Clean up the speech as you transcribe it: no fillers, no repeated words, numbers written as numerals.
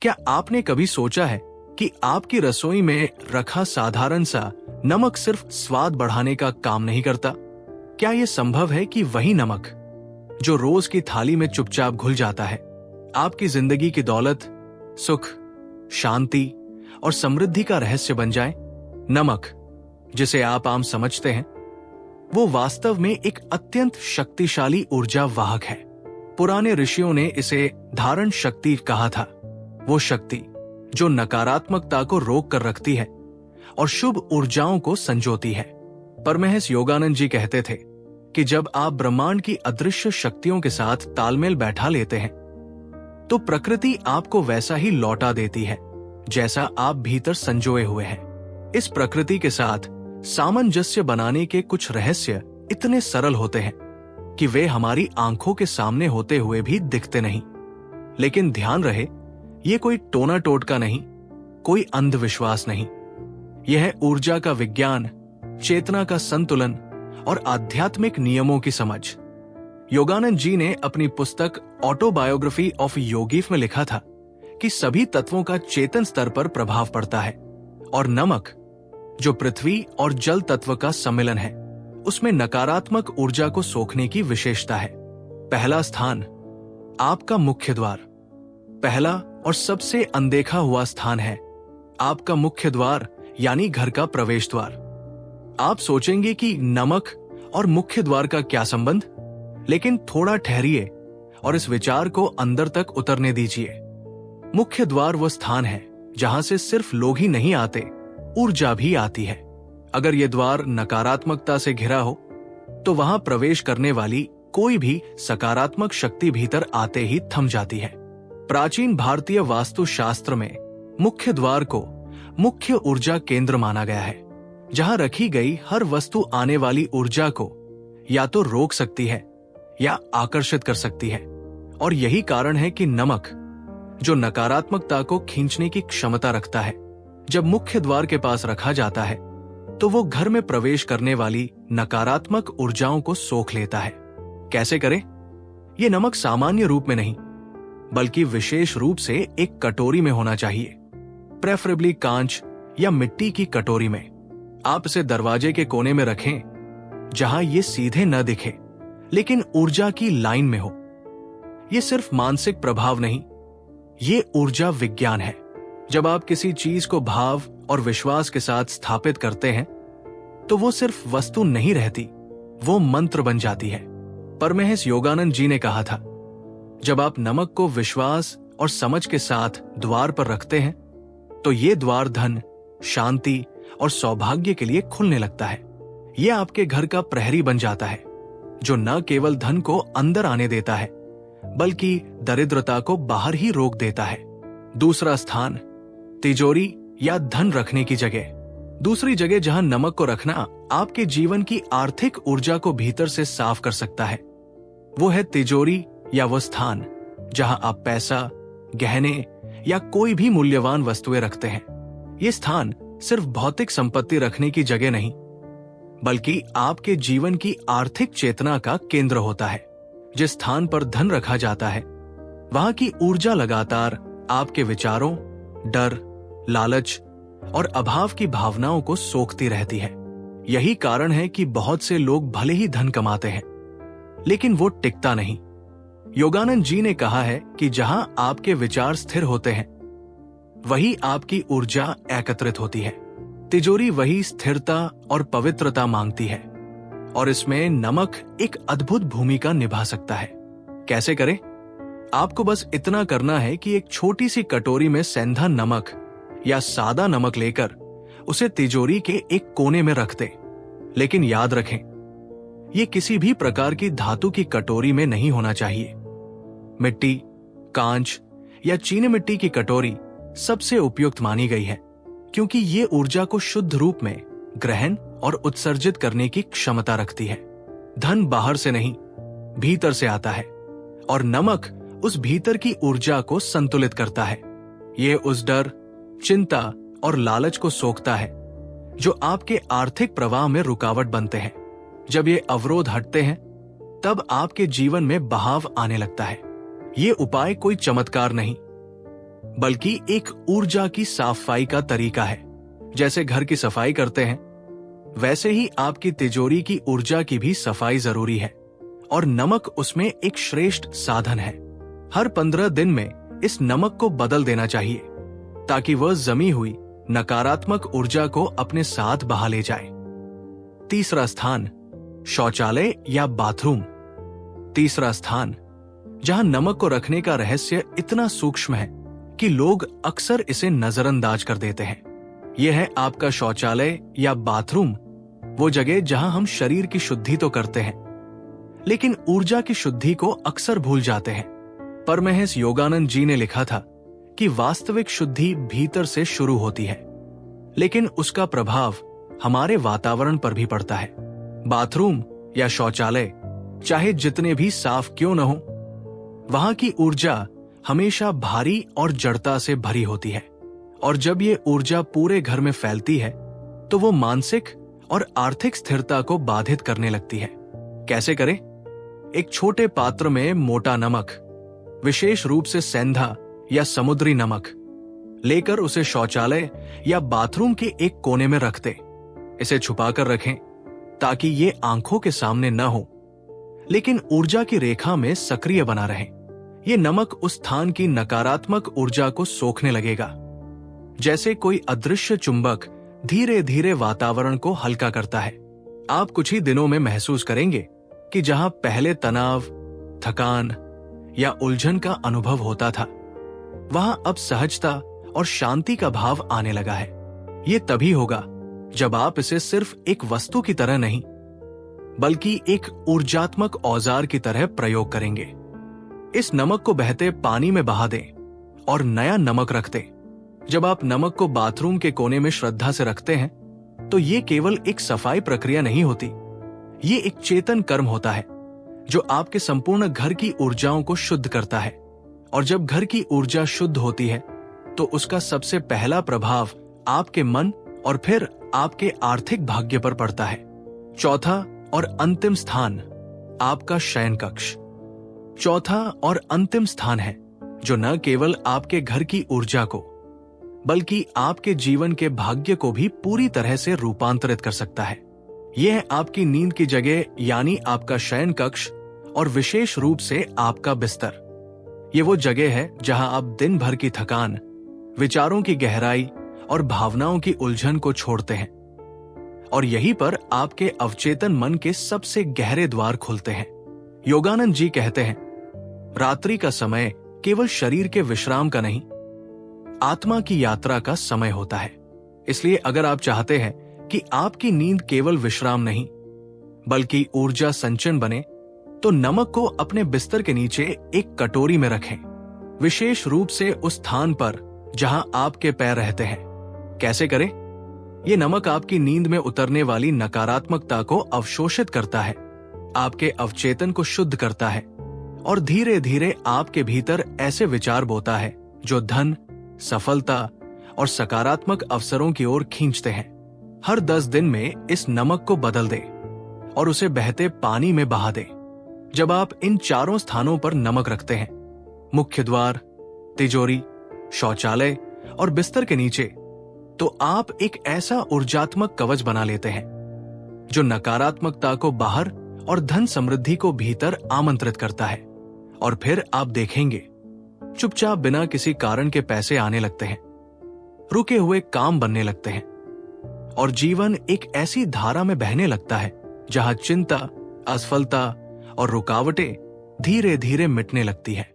क्या आपने कभी सोचा है कि आपकी रसोई में रखा साधारण सा नमक सिर्फ स्वाद बढ़ाने का काम नहीं करता? क्या यह संभव है कि वही नमक जो रोज की थाली में चुपचाप घुल जाता है, आपकी जिंदगी की दौलत, सुख, शांति और समृद्धि का रहस्य बन जाए? नमक, जिसे आप आम समझते हैं, वो वास्तव में एक अत्यंत शक्तिशाली ऊर्जा वाहक है। पुराने ऋषियों ने इसे धारण शक्ति कहा था, वो शक्ति जो नकारात्मकता को रोक कर रखती है और शुभ ऊर्जाओं को संजोती है। परमहंस योगानंद जी कहते थे कि जब आप ब्रह्मांड की अदृश्य शक्तियों के साथ तालमेल बैठा लेते हैं, तो प्रकृति आपको वैसा ही लौटा देती है जैसा आप भीतर संजोए हुए हैं। इस प्रकृति के साथ सामंजस्य बनाने के कुछ रहस्य इतने सरल होते हैं कि वे हमारी आंखों के सामने होते हुए भी दिखते नहीं। लेकिन ध्यान रहे, ये कोई टोना टोटका नहीं, कोई अंधविश्वास नहीं। यह है ऊर्जा का विज्ञान, चेतना का संतुलन और आध्यात्मिक नियमों की समझ। योगानंद जी ने अपनी पुस्तक ऑटोबायोग्राफी ऑफ योगीफ में लिखा था कि सभी तत्वों का चेतन स्तर पर प्रभाव पड़ता है और नमक, जो पृथ्वी और जल तत्व का सम्मिलन है, उसमें नकारात्मक ऊर्जा को सोखने की विशेषता है। पहला स्थान, आपका मुख्य द्वार। पहला और सबसे अनदेखा हुआ स्थान है आपका मुख्य द्वार, यानी घर का प्रवेश द्वार। आप सोचेंगे कि नमक और मुख्य द्वार का क्या संबंध? लेकिन थोड़ा ठहरिए और इस विचार को अंदर तक उतरने दीजिए। मुख्य द्वार वो स्थान है जहां से सिर्फ लोग ही नहीं आते, ऊर्जा भी आती है। अगर यह द्वार नकारात्मकता से घिरा हो तो वहां प्रवेश करने वाली कोई भी सकारात्मक शक्ति भीतर आते ही थम जाती है। प्राचीन भारतीय वास्तुशास्त्र में मुख्य द्वार को मुख्य ऊर्जा केंद्र माना गया है, जहां रखी गई हर वस्तु आने वाली ऊर्जा को या तो रोक सकती है या आकर्षित कर सकती है। और यही कारण है कि नमक, जो नकारात्मकता को खींचने की क्षमता रखता है, जब मुख्य द्वार के पास रखा जाता है तो वो घर में प्रवेश करने वाली नकारात्मक ऊर्जाओं को सोख लेता है। कैसे करें? ये नमक सामान्य रूप में नहीं, बल्कि विशेष रूप से एक कटोरी में होना चाहिए, प्रेफरेबली कांच या मिट्टी की कटोरी में। आप इसे दरवाजे के कोने में रखें, जहां ये सीधे न दिखे लेकिन ऊर्जा की लाइन में हो। ये सिर्फ मानसिक प्रभाव नहीं, ये ऊर्जा विज्ञान है। जब आप किसी चीज को भाव और विश्वास के साथ स्थापित करते हैं तो वो सिर्फ वस्तु नहीं रहती, वो मंत्र बन जाती है। परमहंस योगानंद जी ने कहा था, जब आप नमक को विश्वास और समझ के साथ द्वार पर रखते हैं तो ये द्वार धन, शांति और सौभाग्य के लिए खुलने लगता है। ये आपके घर का प्रहरी बन जाता है, जो न केवल धन को अंदर आने देता है बल्कि दरिद्रता को बाहर ही रोक देता है। दूसरा स्थान, तिजोरी या धन रखने की जगह। दूसरी जगह जहां नमक को रखना आपके जीवन की आर्थिक ऊर्जा को भीतर से साफ कर सकता है, वो है तिजोरी, या वो स्थान जहां आप पैसा, गहने या कोई भी मूल्यवान वस्तुएं रखते हैं। ये स्थान सिर्फ भौतिक संपत्ति रखने की जगह नहीं, बल्कि आपके जीवन की आर्थिक चेतना का केंद्र होता है। जिस स्थान पर धन रखा जाता है, वहां की ऊर्जा लगातार आपके विचारों, डर, लालच और अभाव की भावनाओं को सोखती रहती है। यही कारण है कि बहुत से लोग भले ही धन कमाते हैं, लेकिन वो टिकता नहीं। योगानंद जी ने कहा है कि जहां आपके विचार स्थिर होते हैं, वही आपकी ऊर्जा एकत्रित होती है। तिजोरी वही स्थिरता और पवित्रता मांगती है, और इसमें नमक एक अद्भुत भूमिका निभा सकता है। कैसे करें? आपको बस इतना करना है कि एक छोटी सी कटोरी में सेंधा नमक या सादा नमक लेकर उसे तिजोरी के एक कोने में रख दें। लेकिन याद रखें, यह किसी भी प्रकार की धातु की कटोरी में नहीं होना चाहिए। मिट्टी, कांच या चीनी मिट्टी की कटोरी सबसे उपयुक्त मानी गई है, क्योंकि ये ऊर्जा को शुद्ध रूप में ग्रहण और उत्सर्जित करने की क्षमता रखती है। धन बाहर से नहीं, भीतर से आता है, और नमक उस भीतर की ऊर्जा को संतुलित करता है। ये उस डर, चिंता और लालच को सोखता है जो आपके आर्थिक प्रवाह में रुकावट बनते हैं। जब ये अवरोध हटते हैं, तब आपके जीवन में बहाव आने लगता है। ये उपाय कोई चमत्कार नहीं, बल्कि एक ऊर्जा की सफाई का तरीका है। जैसे घर की सफाई करते हैं, वैसे ही आपकी तिजोरी की ऊर्जा की भी सफाई जरूरी है, और नमक उसमें एक श्रेष्ठ साधन है। हर 15 दिन में इस नमक को बदल देना चाहिए, ताकि वह जमी हुई नकारात्मक ऊर्जा को अपने साथ बहा ले जाए। तीसरा स्थान, शौचालय या बाथरूम। तीसरा स्थान, जहां नमक को रखने का रहस्य इतना सूक्ष्म है कि लोग अक्सर इसे नजरअंदाज कर देते हैं। यह है आपका शौचालय या बाथरूम, वो जगह जहां हम शरीर की शुद्धि तो करते हैं, लेकिन ऊर्जा की शुद्धि को अक्सर भूल जाते हैं। परमहंस योगानंद जी ने लिखा था कि वास्तविक शुद्धि भीतर से शुरू होती है, लेकिन उसका प्रभाव हमारे वातावरण पर भी पड़ता है। बाथरूम या शौचालय चाहे जितने भी साफ क्यों न हो, वहां की ऊर्जा हमेशा भारी और जड़ता से भरी होती है, और जब ये ऊर्जा पूरे घर में फैलती है तो वो मानसिक और आर्थिक स्थिरता को बाधित करने लगती है। कैसे करें? एक छोटे पात्र में मोटा नमक, विशेष रूप से सेंधा या समुद्री नमक, लेकर उसे शौचालय या बाथरूम के एक कोने में रख दें। इसे छुपाकर रखें ताकि ये आंखों के सामने न हो, लेकिन ऊर्जा की रेखा में सक्रिय बना रहे। ये नमक उस स्थान की नकारात्मक ऊर्जा को सोखने लगेगा, जैसे कोई अदृश्य चुंबक धीरे धीरे वातावरण को हल्का करता है। आप कुछ ही दिनों में महसूस करेंगे कि जहां पहले तनाव, थकान या उलझन का अनुभव होता था, वहां अब सहजता और शांति का भाव आने लगा है। ये तभी होगा जब आप इसे सिर्फ एक वस्तु की तरह नहीं, बल्कि एक ऊर्जात्मक औजार की तरह प्रयोग करेंगे। इस नमक को बहते पानी में बहा दें और नया नमक रख दें। जब आप नमक को बाथरूम के कोने में श्रद्धा से रखते हैं, तो ये केवल एक सफाई प्रक्रिया नहीं होती, ये एक चेतन कर्म होता है जो आपके संपूर्ण घर की ऊर्जाओं को शुद्ध करता है। और जब घर की ऊर्जा शुद्ध होती है, तो उसका सबसे पहला प्रभाव आपके मन और फिर आपके आर्थिक भाग्य पर पड़ता है। चौथा और अंतिम स्थान, आपका शयन कक्ष। चौथा और अंतिम स्थान है जो न केवल आपके घर की ऊर्जा को, बल्कि आपके जीवन के भाग्य को भी पूरी तरह से रूपांतरित कर सकता है। यह है आपकी नींद की जगह, यानी आपका शयन कक्ष, और विशेष रूप से आपका बिस्तर। ये वो जगह है जहां आप दिन भर की थकान, विचारों की गहराई और भावनाओं की उलझन को छोड़ते हैं, और यहीं पर आपके अवचेतन मन के सबसे गहरे द्वार खुलते हैं। योगानंद जी कहते हैं, रात्रि का समय केवल शरीर के विश्राम का नहीं, आत्मा की यात्रा का समय होता है। इसलिए अगर आप चाहते हैं कि आपकी नींद केवल विश्राम नहीं, बल्कि ऊर्जा संचयन बने, तो नमक को अपने बिस्तर के नीचे एक कटोरी में रखें, विशेष रूप से उस स्थान पर जहां आपके पैर रहते हैं। कैसे करें? ये नमक आपकी नींद में उतरने वाली नकारात्मकता को अवशोषित करता है, आपके अवचेतन को शुद्ध करता है, और धीरे धीरे आपके भीतर ऐसे विचार बोता है जो धन, सफलता और सकारात्मक अवसरों की ओर खींचते हैं। हर 10 दिन में इस नमक को बदल दें और उसे बहते पानी में बहा दें। जब आप इन चारों स्थानों पर नमक रखते हैं, मुख्य द्वार, तिजोरी, शौचालय और बिस्तर के नीचे, तो आप एक ऐसा ऊर्जात्मक कवच बना लेते हैं जो नकारात्मकता को बाहर और धन समृद्धि को भीतर आमंत्रित करता है। और फिर आप देखेंगे, चुपचाप बिना किसी कारण के पैसे आने लगते हैं, रुके हुए काम बनने लगते हैं, और जीवन एक ऐसी धारा में बहने लगता है जहां चिंता, असफलता और रुकावटें धीरे धीरे मिटने लगती है।